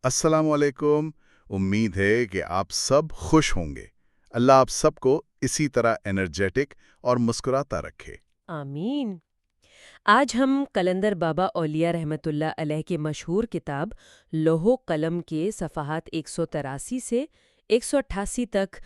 السلام علیکم۔ امید ہے کہ آپ سب خوش ہوں گے۔ اللہ آپ سب کو اسی طرح انرجیٹک اور مسکراتا رکھے۔ آمین۔ آج ہم قلندر بابا اولیاء رحمۃ اللہ علیہ کی مشہور کتاب لوح و قلم کے صفحات 183 سے 188 تک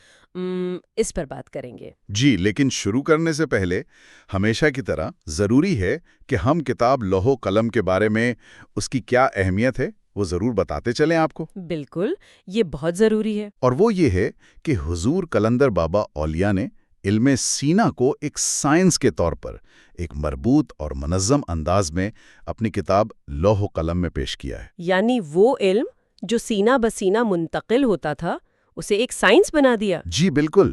اس پر بات کریں گے۔ جی، لیکن شروع کرنے سے پہلے ہمیشہ کی طرح ضروری ہے کہ ہم کتاب لوح و قلم کے بارے میں اس کی کیا اہمیت ہے وہ ضرور بتاتے چلیں آپ کو۔ بالکل، یہ بہت ضروری ہے۔ اور وہ یہ ہے کہ حضور قلندر بابا اولیاء نے علم سینا کو ایک سائنس کے طور پر ایک مربوط اور منظم انداز میں اپنی کتاب لوح و قلم میں پیش کیا ہے۔ یعنی وہ علم جو سینہ بسینہ منتقل ہوتا تھا اسے ایک سائنس بنا دیا۔ جی بالکل،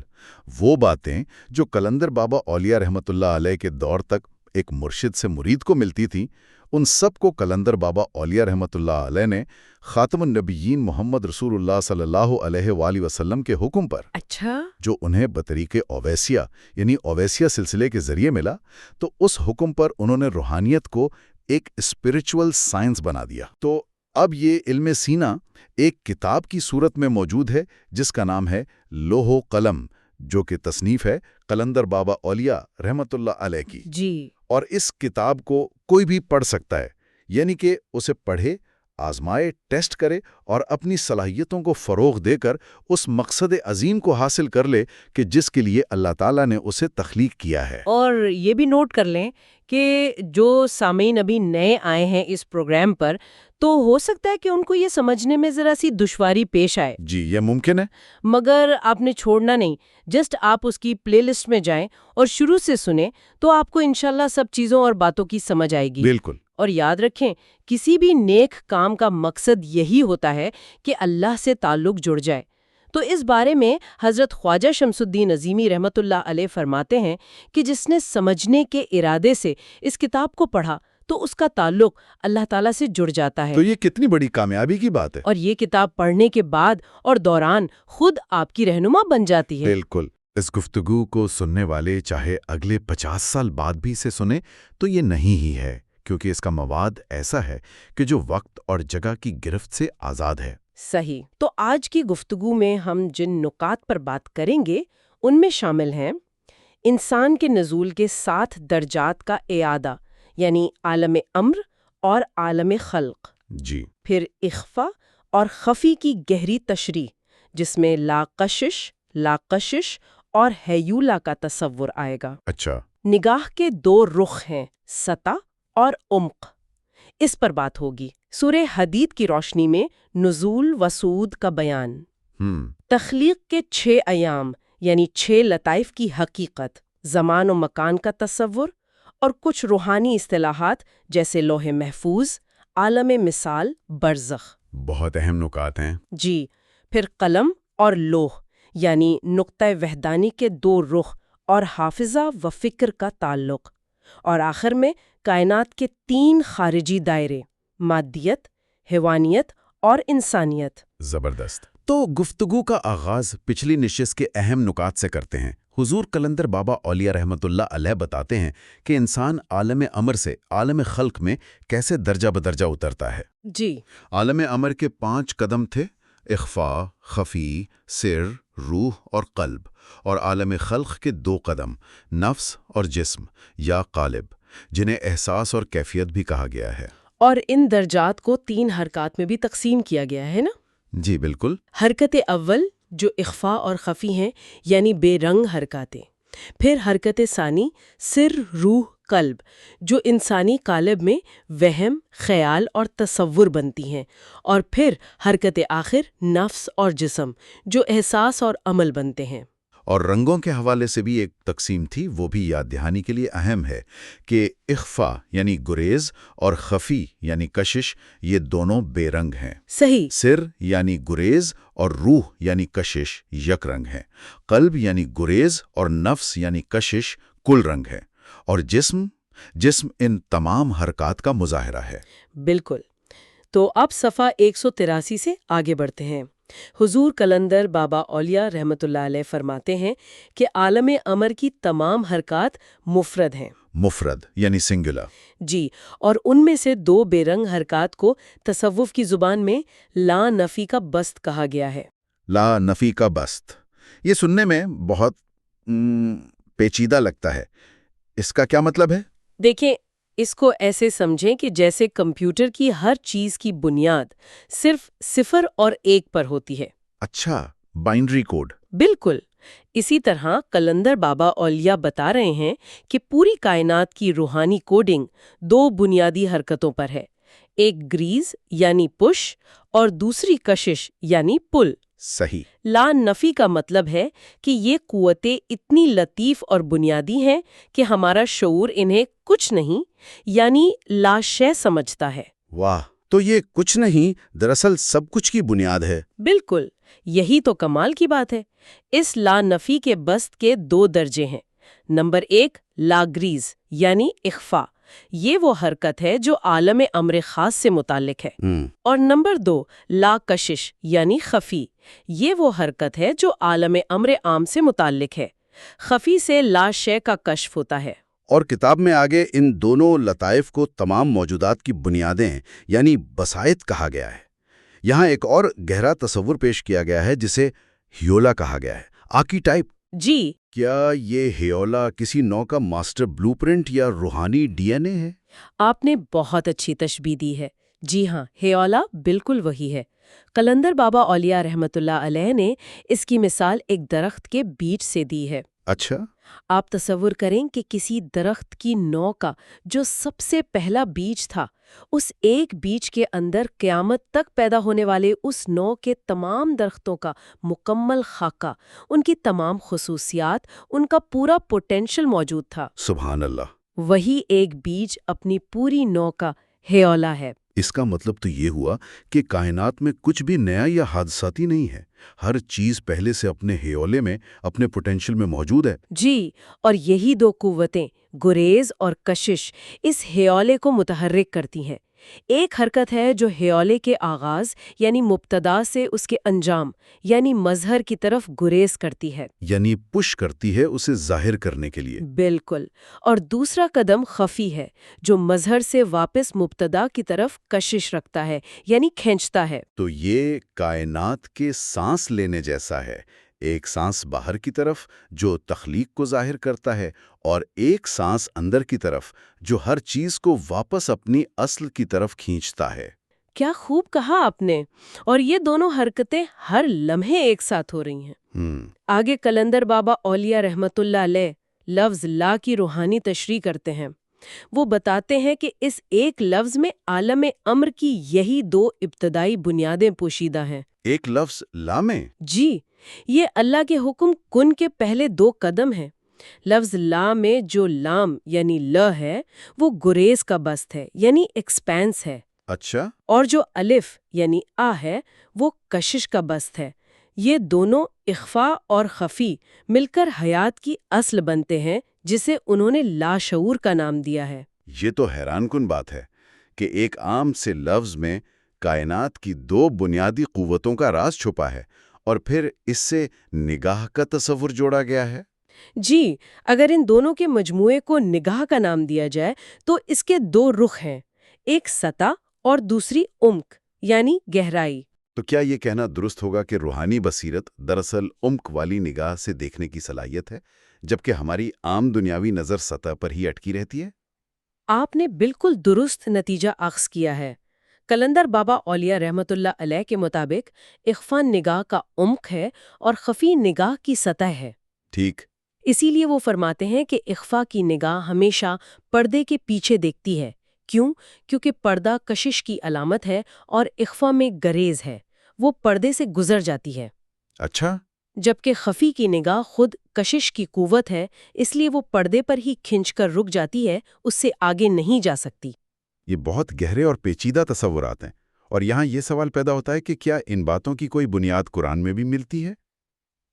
وہ باتیں جو قلندر بابا اولیاء رحمۃ اللہ علیہ کے دور تک ایک مرشد سے مرید کو ملتی تھیں، ان سب کو قلندر بابا اولیاء رحمۃ اللہ علیہ نے خاتم النبیین محمد رسول اللہ صلی اللہ علیہ وآلہ وسلم کے حکم پر، اچھا، جو انہیں بطریق اویسیہ یعنی اویسیہ سلسلے کے ذریعے ملا، تو اس حکم پر انہوں نے روحانیت کو ایک اسپرچول سائنس بنا دیا۔ تو اب یہ علم سینا ایک کتاب کی صورت میں موجود ہے جس کا نام ہے لوح و قلم، جو کہ تصنیف ہے قلندر بابا اولیاء رحمۃ اللہ علیہ کی۔ جی، اور اس کتاب کو کوئی بھی پڑھ سکتا ہے، یعنی کہ اسے پڑھے، آزمائے، ٹیسٹ کرے اور اپنی صلاحیتوں کو فروغ دے کر اس مقصد عظیم کو حاصل کر لے کہ جس کے لیے اللہ تعالیٰ نے اسے تخلیق کیا ہے۔ اور یہ بھی نوٹ کر لیں کہ جو سامعین ابھی نئے آئے ہیں اس پروگرام پر، تو ہو سکتا ہے کہ ان کو یہ سمجھنے میں ذرا سی دشواری پیش آئے۔ جی، یہ ممکن ہے۔ مگر آپ نے چھوڑنا نہیں، جسٹ آپ اس کی پلے لسٹ میں جائیں اور شروع سے سنیں تو آپ کو انشاءاللہ سب چیزوں اور باتوں کی سمجھ آئے گی۔ بالکل۔ اور یاد رکھیں، کسی بھی نیک کام کا مقصد یہی ہوتا ہے کہ اللہ سے تعلق جڑ جائے۔ تو اس بارے میں حضرت خواجہ شمس الدین عظیمی رحمۃ اللہ علیہ فرماتے ہیں کہ جس نے سمجھنے کے ارادے سے اس کتاب کو پڑھا تو اس کا تعلق اللہ تعالیٰ سے جڑ جاتا ہے۔ تو یہ کتنی بڑی کامیابی کی بات ہے۔ اور یہ کتاب پڑھنے کے بعد اور دوران خود آپ کی رہنما بن جاتی ہے۔ بالکل۔ اس گفتگو کو سننے والے چاہے اگلے 50 سال بعد بھی اسے سنیں تو یہ نہیں ہی ہے، کیونکہ اس کا مواد ایسا ہے کہ جو وقت اور جگہ کی گرفت سے آزاد ہے۔ صحیح۔ تو آج کی گفتگو میں ہم جن نکات پر بات کریں گے ان میں شامل ہیں انسان کے نزول کے 7 درجات کا اعادہ، یعنی عالم امر اور عالم خلق۔ جی۔ پھر اخفا اور خفی کی گہری تشریح، جس میں لا کشش اور ہیولا کا تصور آئے گا۔ اچھا۔ نگاہ کے 2 رخ ہیں، سطح اور عمق، اس پر بات ہوگی۔ سورہ حدید کی روشنی میں نزول و صعود کا بیان، تخلیق کے 6 ایام یعنی 6 لطائف کی حقیقت، زمان و مکان کا تصور، اور کچھ روحانی اصطلاحات جیسے لوح محفوظ، عالم مثال، برزخ۔ بہت اہم نکات ہیں۔ جی۔ پھر قلم اور لوح یعنی نقطہ وحدانی کے 2 رخ اور حافظہ و فکر کا تعلق، اور آخر میں کائنات کے 3 خارجی دائرے، مادیت، حیوانیت اور انسانیت۔ زبردست۔ تو گفتگو کا آغاز پچھلی نشست کے اہم نکات سے کرتے ہیں۔ حضور قلندر بابا اولیاء رحمۃ اللہ علیہ بتاتے ہیں کہ انسان عالم امر سے عالم خلق میں کیسے درجہ بدرجہ اترتا ہے۔ جی۔ عالم امر کے 5 قدم تھے: اخفا، خفی، سر، روح اور قلب، اور عالم خلق کے 2 قدم، نفس اور جسم یا قالب، جنہیں احساس اور کیفیت بھی کہا گیا ہے۔ اور ان درجات کو 3 حرکات میں بھی تقسیم کیا گیا ہے نا؟ جی بالکل۔ حرکت اول جو اخفا اور خفی ہیں یعنی بے رنگ حرکاتیں، پھر حرکت ثانی سر، روح، قلب، جو انسانی قالب میں وہم، خیال اور تصور بنتی ہیں، اور پھر حرکت آخر نفس اور جسم، جو احساس اور عمل بنتے ہیں۔ اور رنگوں کے حوالے سے بھی ایک تقسیم تھی، وہ بھی یاد دہانی کے لیے اہم ہے کہ اخفا یعنی گریز اور خفی یعنی کشش، یہ دونوں بے رنگ ہیں۔ صحیح۔ سر یعنی گریز اور روح یعنی کشش یک رنگ ہیں۔ قلب یعنی گریز اور نفس یعنی کشش کل رنگ ہے۔ اور جسم ان تمام حرکات کا مظاہرہ ہے۔ بالکل۔ تو اب صفحہ 183 سے آگے بڑھتے ہیں۔ حضور قلندر بابا اولیاء رحمۃ اللہ علیہ فرماتے ہیں کہ عالم امر کی تمام حرکات مفرد ہیں۔ مفرد یعنی سنگولر۔ جی، اور ان میں سے 2 بے رنگ حرکات کو تصوف کی زبان میں لا نفی کا بست کہا گیا ہے۔ لا نفی کا بست، یہ سننے میں بہت پیچیدہ لگتا ہے، اس کا کیا مطلب ہے؟ دیکھیں، اس کو ایسے سمجھیں کہ جیسے کمپیوٹر کی ہر چیز کی بنیاد صرف 0 اور 1 پر ہوتی ہے۔ اچھا، بائنری کوڈ۔ بالکل اسی طرح قلندر بابا اولیاء بتا رہے ہیں کہ پوری کائنات کی روحانی کوڈنگ 2 بنیادی حرکتوں پر ہے، ایک گریز یعنی پش اور دوسری کشش یعنی پل۔ صحیح۔ لا نفی کا مطلب ہے کہ یہ قوتیں اتنی لطیف اور بنیادی ہیں کہ ہمارا شعور انہیں کچھ نہیں یعنی لا شے سمجھتا ہے۔ واہ، تو یہ کچھ نہیں دراصل سب کچھ کی بنیاد ہے۔ بالکل، یہی تو کمال کی بات ہے۔ اس لا نفی کے بست کے 2 درجے ہیں۔ نمبر 1 لا گریز یعنی اخفا، یہ وہ حرکت ہے جو عالم امر خاص سے متعلق ہے۔ اور نمبر 2 لا کشش یعنی خفی، یہ وہ حرکت ہے جو عالم امر عام سے متعلق ہے۔ خفی سے لا شے کا کشف ہوتا ہے۔ اور کتاب میں آگے ان دونوں لطائف کو تمام موجودات کی بنیادیں یعنی بسائط کہا گیا ہے۔ یہاں ایک اور گہرا تصور پیش کیا گیا ہے جسے ہیولا کہا گیا ہے، آرکیٹائپ۔ جی، کیا یہ ہیولا کسی نوع کا ماسٹر بلو پرنٹ یا روحانی ڈی این اے ہے؟ آپ نے بہت اچھی تشبیہ دی ہے۔ جی ہاں، ہیولا بالکل وہی ہے۔ قلندر بابا اولیاء رحمۃ اللہ علیہ نے اس کی مثال ایک درخت کے بیج سے دی ہے۔ اچھا۔ آپ تصور کریں کہ کسی درخت کی نوع کا جو سب سے پہلا بیج تھا، اس ایک بیج کے اندر قیامت تک پیدا ہونے والے اس نوع کے تمام درختوں کا مکمل خاکہ، ان کی تمام خصوصیات، ان کا پورا پوٹینشل موجود تھا۔ سبحان اللہ۔ وہی ایک بیج اپنی پوری نوع کا ہیولا ہے۔ اس کا مطلب تو یہ ہوا کہ کائنات میں کچھ بھی نیا یا حادثاتی نہیں ہے، ہر چیز پہلے سے اپنے ہیولے میں، اپنے پوٹینشل میں موجود ہے۔ جی، اور یہی 2 قوتیں، گریز اور کشش، اس ہیولے کو متحرک کرتی ہیں۔ ایک حرکت ہے جو ہیولے کے آغاز یعنی مبتدا سے اس کے انجام یعنی مظہر کی طرف گریز کرتی ہے، یعنی پش کرتی ہے اسے ظاہر کرنے کے لیے۔ بالکل، اور دوسرا قدم خفی ہے جو مظہر سے واپس مبتدا کی طرف کشش رکھتا ہے یعنی کھینچتا ہے۔ تو یہ کائنات کے سانس لینے جیسا ہے، ایک سانس باہر کی طرف جو تخلیق کو ظاہر کرتا ہے اور ایک سانس اندر کی طرف جو ہر چیز کو واپس اپنی اصل کی طرف کھینچتا ہے۔ کیا خوب کہا آپ نے، اور یہ دونوں حرکتیں ہر لمحے ایک ساتھ ہو رہی ہیں۔ آگے قلندر بابا اولیاء رحمۃ اللہ علیہ لفظ لا کی روحانی تشریح کرتے ہیں۔ وہ بتاتے ہیں کہ اس ایک لفظ میں عالم امر کی یہی 2 ابتدائی بنیادیں پوشیدہ ہیں۔ ایک لفظ لا میں؟ جی، یہ اللہ کے حکم کن کے پہلے 2 قدم ہیں۔ لفظ لا میں جو لام یعنی ل ہے وہ گریز کا بست ہے یعنی ایکسپینس ہے۔ اچھا۔ اور جو الف یعنی آ ہے وہ کشش کا بست ہے۔ یہ دونوں اخفا اور خفی مل کر حیات کی اصل بنتے ہیں جسے انہوں نے لاشعور کا نام دیا ہے۔ یہ تو حیران کن بات ہے کہ ایک عام سے لفظ میں کائنات کی 2 بنیادی قوتوں کا راز چھپا ہے اور پھر اس سے نگاہ کا تصور جوڑا گیا ہے۔ جی، اگر ان دونوں کے مجموعے کو نگاہ کا نام دیا جائے تو اس کے 2 رخ ہیں، ایک سطح اور دوسری عمق یعنی گہرائی۔ تو کیا یہ کہنا درست ہوگا کہ روحانی بصیرت دراصل عمق والی نگاہ سے دیکھنے کی صلاحیت ہے، جبکہ ہماری عام دنیاوی نظر سطح پر ہی اٹکی رہتی ہے؟ آپ نے بالکل درست نتیجہ اخذ کیا ہے۔ قلندر بابا اولیاء رحمۃ اللہ علیہ کے مطابق اخفا نگاہ کا عمق ہے اور خفی نگاہ کی سطح ہے۔ ٹھیک۔ اسی لیے وہ فرماتے ہیں کہ اخفا کی نگاہ ہمیشہ پردے کے پیچھے دیکھتی ہے۔ کیوں؟ کیونکہ پردہ کشش کی علامت ہے اور اخفا میں گریز ہے، وہ پردے سے گزر جاتی ہے۔ اچھا۔ جبکہ خفی کی نگاہ خود کشش کی قوت ہے، اس لیے وہ پردے پر ہی کھنچ کر رک جاتی ہے، اس سے آگے نہیں جا سکتی۔ یہ بہت گہرے اور پیچیدہ تصورات ہیں، اور یہاں یہ سوال پیدا ہوتا ہے کہ کیا ان باتوں کی کوئی بنیاد قرآن میں بھی ملتی ہے؟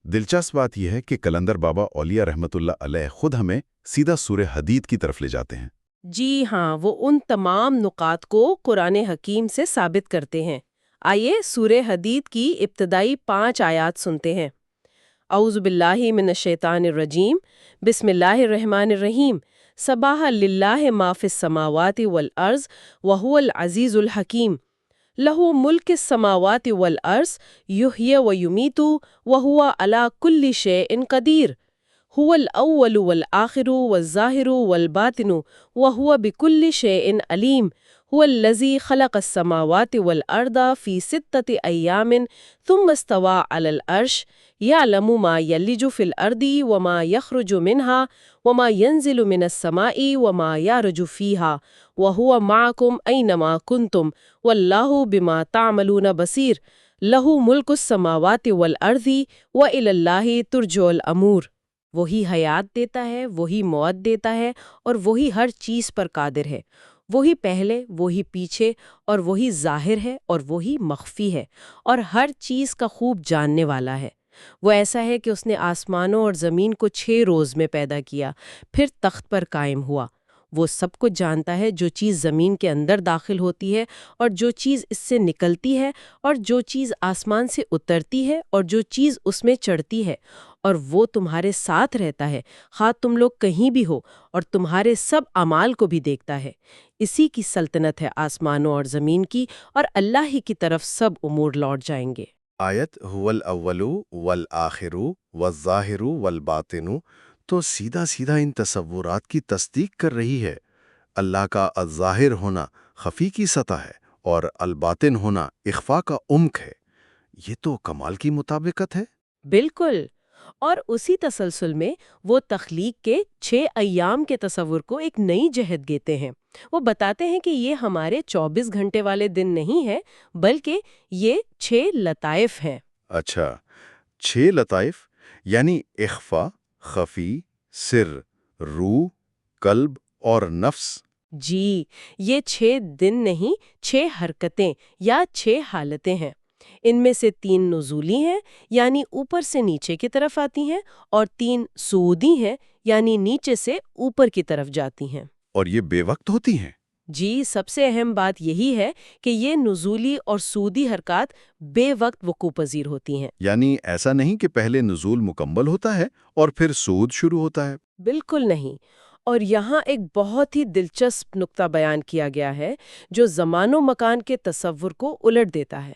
دلچسپ بات یہ ہے کہ قلندر بابا اولیاء رحمۃ اللہ علیہ خود ہمیں سیدھا سورہ حدید کی طرف لے جاتے ہیں۔ جی ہاں، وہ ان تمام نقاط کو قرآن حکیم سے ثابت کرتے ہیں۔ آئیے سورہ حدید کی ابتدائی 5 آیات سنتے ہیں۔ اعوذ باللہ من الشیطان الرجیم، بسم اللہ الرحمن الرحیم، سبح للہ ما فی السماوات والارض وہو العزیز الحکیم، لہ ملک السماوات والارض یحیی ویمیت وہو علی کل شیء قدیر، هو الاول والآخر والظاہر والباطن وهو بكل شيء علیم، هو الذي خلق السماوات والارض في 6 ايام ثم استوى على العرش يعلم ما يلج في الارض وما يخرج منها وما ينزل من السماء وما يعرج فيها وهو معكم اينما كنتم والله بما تعملون بصير، له ملك السماوات والارض والى الله ترجع الامور۔ وہی حیات دیتا ہے، وہی موت دیتا ہے، اور وہی ہر چیز پر قادر ہے، وہی پہلے، وہی پیچھے، اور وہی ظاہر ہے اور وہی مخفی ہے، اور ہر چیز کا خوب جاننے والا ہے۔ وہ ایسا ہے کہ اس نے آسمانوں اور زمین کو 6 روز میں پیدا کیا، پھر تخت پر قائم ہوا۔ وہ سب کچھ جانتا ہے، جو چیز زمین کے اندر داخل ہوتی ہے اور جو چیز اس سے نکلتی ہے، اور جو چیز آسمان سے اترتی ہے اور جو چیز اس میں چڑھتی ہے، اور وہ تمہارے ساتھ رہتا ہے خواہ تم لوگ کہیں بھی ہو، اور تمہارے سب اعمال کو بھی دیکھتا ہے۔ اسی کی سلطنت ہے آسمانوں اور زمین کی، اور اللہ ہی کی طرف سب امور لوٹ جائیں گے۔ آیت هو الاول والآخر والظاہر والباطن تو سیدھا سیدھا ان تصورات کی تصدیق کر رہی ہے۔ اللہ کا الظاہر ہونا خفی کی سطح ہے اور الباطن ہونا اخفاء کا عمق ہے۔ یہ تو کمال کی مطابقت ہے۔ بالکل، اور اسی تسلسل میں وہ تخلیق کے 6 ایام کے تصور کو ایک نئی جہت دیتے ہیں۔ وہ بتاتے ہیں کہ یہ ہمارے 24 گھنٹے والے دن نہیں ہیں، بلکہ یہ 6 لطائف ہیں۔ اچھا، 6 لطائف یعنی اخفاء، خفی، سر، روح، قلب اور نفس۔ جی، یہ 6 دن نہیں، 6 حرکتیں یا 6 حالتیں ہیں۔ ان میں سے 3 نزولی ہیں، یعنی اوپر سے نیچے کی طرف آتی ہیں، اور 3 صعودی ہیں، یعنی نیچے سے اوپر کی طرف جاتی ہیں۔ اور یہ بے وقت ہوتی ہیں؟ جی، سب سے اہم بات یہی ہے کہ یہ نزولی اور صعودی حرکات بے وقت وقوع پذیر ہوتی ہیں۔ یعنی ایسا نہیں کہ پہلے نزول مکمل ہوتا ہے اور پھر صعود شروع ہوتا ہے؟ بالکل نہیں۔ اور یہاں ایک بہت ہی دلچسپ نقطہ بیان کیا گیا ہے جو زمان و مکان کے تصور کو الٹ دیتا ہے۔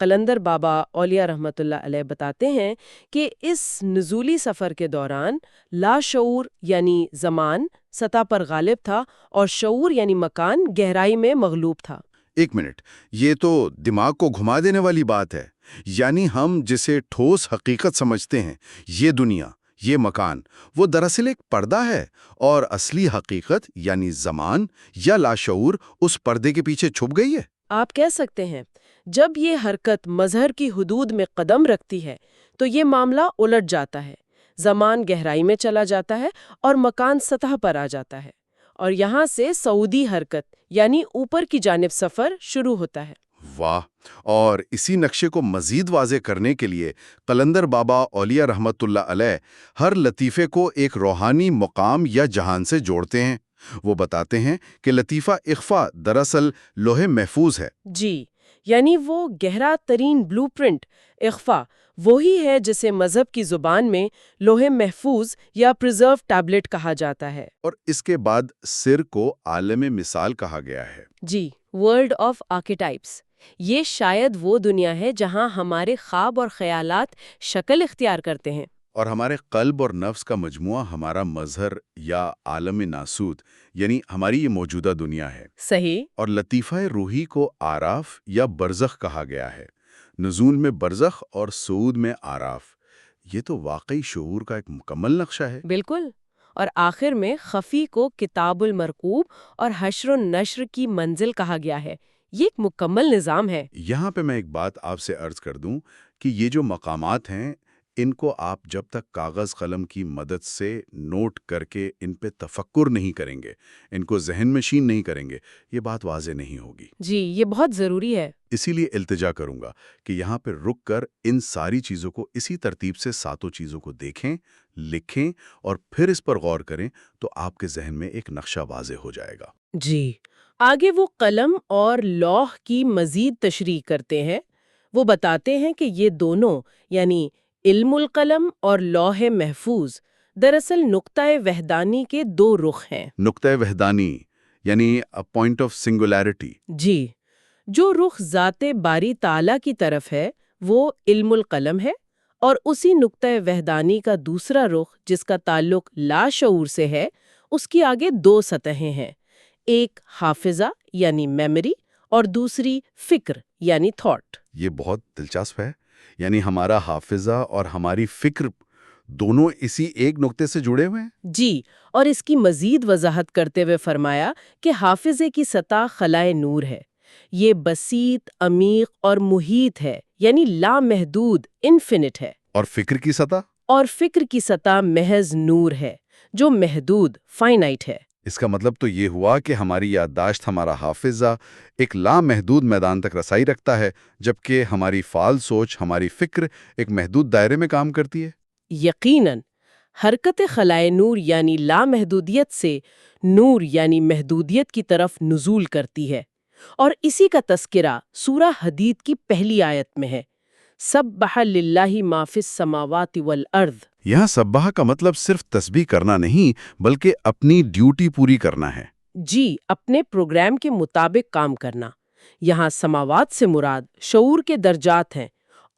قلندر بابا اولیاء رحمۃ اللہ علیہ بتاتے ہیں کہ اس نزولی سفر کے دوران لاشعور یعنی زمان سطح پر غالب تھا، اور شعور یعنی مکان گہرائی میں مغلوب تھا۔ ایک منٹ، یہ تو دماغ کو گھما دینے والی بات ہے۔ یعنی ہم جسے ٹھوس حقیقت سمجھتے ہیں، یہ دنیا، یہ مکان، وہ دراصل ایک پردہ ہے، اور اصلی حقیقت یعنی زمان یا لاشعور اس پردے کے پیچھے چھپ گئی ہے۔ آپ کہہ سکتے ہیں جب یہ حرکت مظہر کی حدود میں قدم رکھتی ہے تو یہ معاملہ الٹ جاتا ہے، زمان گہرائی میں چلا جاتا ہے اور مکان سطح پر آ جاتا ہے، اور یہاں سے صعودی حرکت یعنی اوپر کی جانب سفر شروع ہوتا ہے۔ واہ! اور اسی نقشے کو مزید واضح کرنے کے لیے قلندر بابا اولیاء رحمت اللہ علیہ ہر لطیفے کو ایک روحانی مقام یا جہان سے جوڑتے ہیں۔ وہ بتاتے ہیں کہ لطیفہ اخفاء دراصل لوح محفوظ ہے۔ جی، یعنی وہ گہرا ترین بلو پرنٹ اخفاء وہی ہے جسے مذہب کی زبان میں لوح محفوظ یا پریزرو ٹیبلٹ کہا جاتا ہے۔ اور اس کے بعد سر کو عالم مثال کہا گیا ہے۔ جی، ورلڈ آف آرکیٹائپس۔ یہ شاید وہ دنیا ہے جہاں ہمارے خواب اور خیالات شکل اختیار کرتے ہیں، اور ہمارے قلب اور نفس کا مجموعہ ہمارا مظہر یا عالم ناسوت، یعنی ہماری یہ موجودہ دنیا ہے۔ صحیح۔ اور لطیفہ روحی کو آراف یا برزخ کہا گیا ہے۔ نزول میں برزخ اور صعود میں آراف۔ یہ تو واقعی شعور کا ایک مکمل نقشہ ہے۔ بالکل، اور آخر میں خفی کو کتاب المرقوب اور حشر و نشر کی منزل کہا گیا ہے۔ یہ ایک مکمل نظام ہے۔ یہاں پہ میں ایک بات آپ سے عرض کر دوں کہ یہ جو مقامات ہیں، ان کو آپ جب تک کاغذ قلم کی مدد سے نوٹ کر کے ان پہ تفکر نہیں کریں گے، ان کو ذہن نشین نہیں کریں گے، یہ بات واضح نہیں ہوگی۔ جی، یہ بہت ضروری ہے۔ اسی لیے التجا کروں گا کہ یہاں پہ رک کر ان ساری چیزوں کو اسی ترتیب سے 7 چیزوں کو دیکھیں، لکھیں اور پھر اس پر غور کریں، تو آپ کے ذہن میں ایک نقشہ واضح ہو جائے گا۔ جی، آگے وہ قلم اور لوح کی مزید تشریح کرتے ہیں. وہ بتاتے ہیں کہ یہ دونوں یعنی علم القلم اور لوح محفوظ دراصل نقطۂ وحدانی کے دو رخ ہیں. نقطۂ وحدانی یعنی پوائنٹ آف سنگولیرٹی. جی، جو رخ ذات باری تعالیٰ کی طرف ہے وہ علم القلم ہے، اور اسی نقطۂ وحدانی کا دوسرا رخ جس کا تعلق لاشعور سے ہے، اس کی آگے دو سطحیں ہیں، ایک حافظہ یعنی میموری اور دوسری فکر یعنی تھاٹ. یہ بہت دلچسپ ہے، یعنی ہمارا حافظہ اور ہماری فکر دونوں اسی ایک نقطے سے جڑے ہوئے ہیں. جی، اور اس کی مزید وضاحت کرتے ہوئے فرمایا کہ حافظے کی سطح خلائے نور ہے. یہ بسیط، عمیق اور محیط ہے، یعنی لامحدود، انفینٹ ہے. اور فکر کی سطح؟ اور فکر کی سطح محض نور ہے، جو محدود، فائنائٹ ہے. اس کا مطلب تو یہ ہوا کہ ہماری یادداشت، ہمارا حافظہ ایک لامحدود میدان تک رسائی رکھتا ہے، جبکہ ہماری فعال سوچ، ہماری فکر ایک محدود دائرے میں کام کرتی ہے. یقیناً حرکت خلائے نور یعنی لامحدودیت سے نور یعنی محدودیت کی طرف نزول کرتی ہے، اور اسی کا تذکرہ سورہ حدید کی پہلی آیت میں ہے، سبح للہ ما فی السماوات والارض. یہاں سبح کا مطلب صرف تسبیح کرنا نہیں، بلکہ اپنی ڈیوٹی پوری کرنا ہے. جی، اپنے پروگرام کے مطابق کام کرنا. یہاں سماوات سے مراد شعور کے درجات ہیں،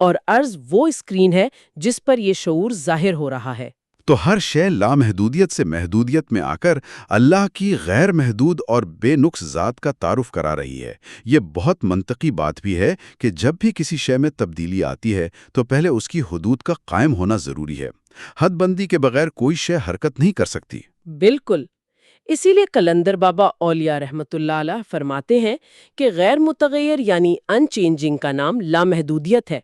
اور ارض وہ اسکرین ہے جس پر یہ شعور ظاہر ہو رہا ہے. تو ہر شے لامحدودیت سے محدودیت میں آ کر اللہ کی غیر محدود اور بے نقص ذات کا تعارف کرا رہی ہے. یہ بہت منطقی بات بھی ہے کہ جب بھی کسی شے میں تبدیلی آتی ہے تو پہلے اس کی حدود کا قائم ہونا ضروری ہے. حد بندی کے بغیر کوئی شے حرکت نہیں کر سکتی. بالکل. اسی لیے قلندر بابا اولیاء رحمت اللہ علیہ فرماتے ہیں کہ غیر متغیر یعنی ان چینجنگ کا نام لامحدودیت ہے،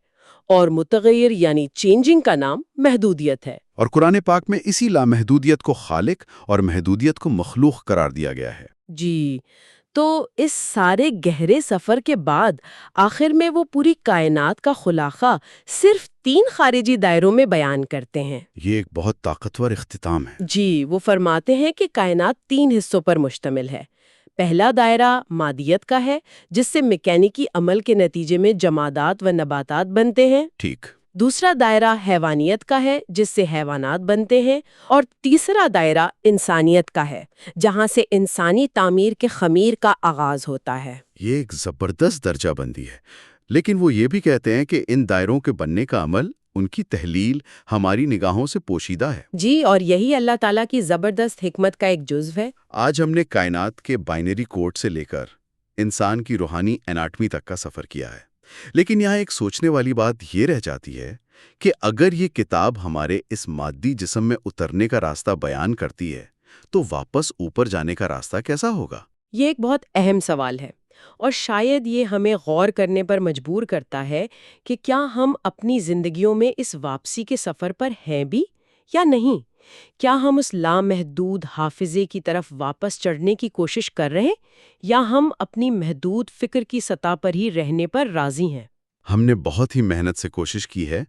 اور متغیر یعنی چینجنگ کا نام محدودیت ہے. اور قرآن پاک میں اسی لامحدودیت کو خالق اور محدودیت کو مخلوق قرار دیا گیا ہے. جی، تو اس سارے گہرے سفر کے بعد آخر میں وہ پوری کائنات کا خلاصہ صرف 3 خارجی دائروں میں بیان کرتے ہیں. یہ ایک بہت طاقتور اختتام ہے. جی، وہ فرماتے ہیں کہ کائنات 3 حصوں پر مشتمل ہے. پہلا دائرہ مادیت کا ہے، جس سے میکینیکی عمل کے نتیجے میں جمادات و نباتات بنتے ہیں. ٹھیک. دوسرا دائرہ حیوانیت کا ہے، جس سے حیوانات بنتے ہیں. اور تیسرا دائرہ انسانیت کا ہے، جہاں سے انسانی تعمیر کے خمیر کا آغاز ہوتا ہے. یہ ایک زبردست درجہ بندی ہے، لیکن وہ یہ بھی کہتے ہیں کہ ان دائروں کے بننے کا عمل، ان کی تحلیل ہماری نگاہوں سے پوشیدہ ہے. جی، اور یہی اللہ تعالیٰ کی زبردست حکمت کا ایک جزو ہے. آج ہم نے کائنات کے بائنری کوڈ سے لے کر انسان کی روحانی اناٹمی تک کا سفر کیا ہے، لیکن یہاں ایک سوچنے والی بات یہ رہ جاتی ہے کہ اگر یہ کتاب ہمارے اس مادی جسم میں اترنے کا راستہ بیان کرتی ہے تو واپس اوپر جانے کا راستہ کیسا ہوگا؟ یہ ایک بہت اہم سوال ہے، اور شاید یہ ہمیں غور کرنے پر مجبور کرتا ہے کہ کیا ہم اپنی زندگیوں میں اس واپسی کے سفر پر ہیں بھی یا نہیں؟ کیا ہم اس لامحدود حافظے کی طرف واپس چڑھنے کی کوشش کر رہے ہیں، یا ہم اپنی محدود فکر کی سطح پر ہی رہنے پر راضی ہیں؟ ہم نے بہت ہی محنت سے کوشش کی ہے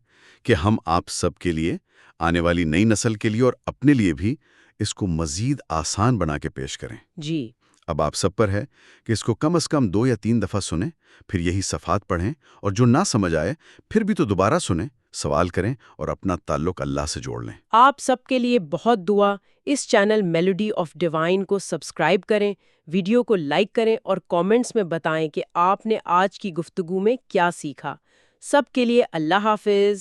کہ ہم آپ سب کے لیے، آنے والی نئی نسل کے لیے اور اپنے لیے بھی اس کو مزید آسان بنا کے پیش کریں. جی، اب آپ سب پر ہے کہ اس کو کم از کم 2 یا 3 دفعہ سنیں، پھر یہی صفحات پڑھیں، اور جو نہ سمجھ آئے پھر بھی تو دوبارہ سنیں، سوال کریں اور اپنا تعلق اللہ سے جوڑ لیں. آپ سب کے لیے بہت دعا. اس چینل میلوڈی آف ڈیوائن کو سبسکرائب کریں، ویڈیو کو لائک کریں اور کامنٹس میں بتائیں کہ آپ نے آج کی گفتگو میں کیا سیکھا. سب کے لیے اللہ حافظ.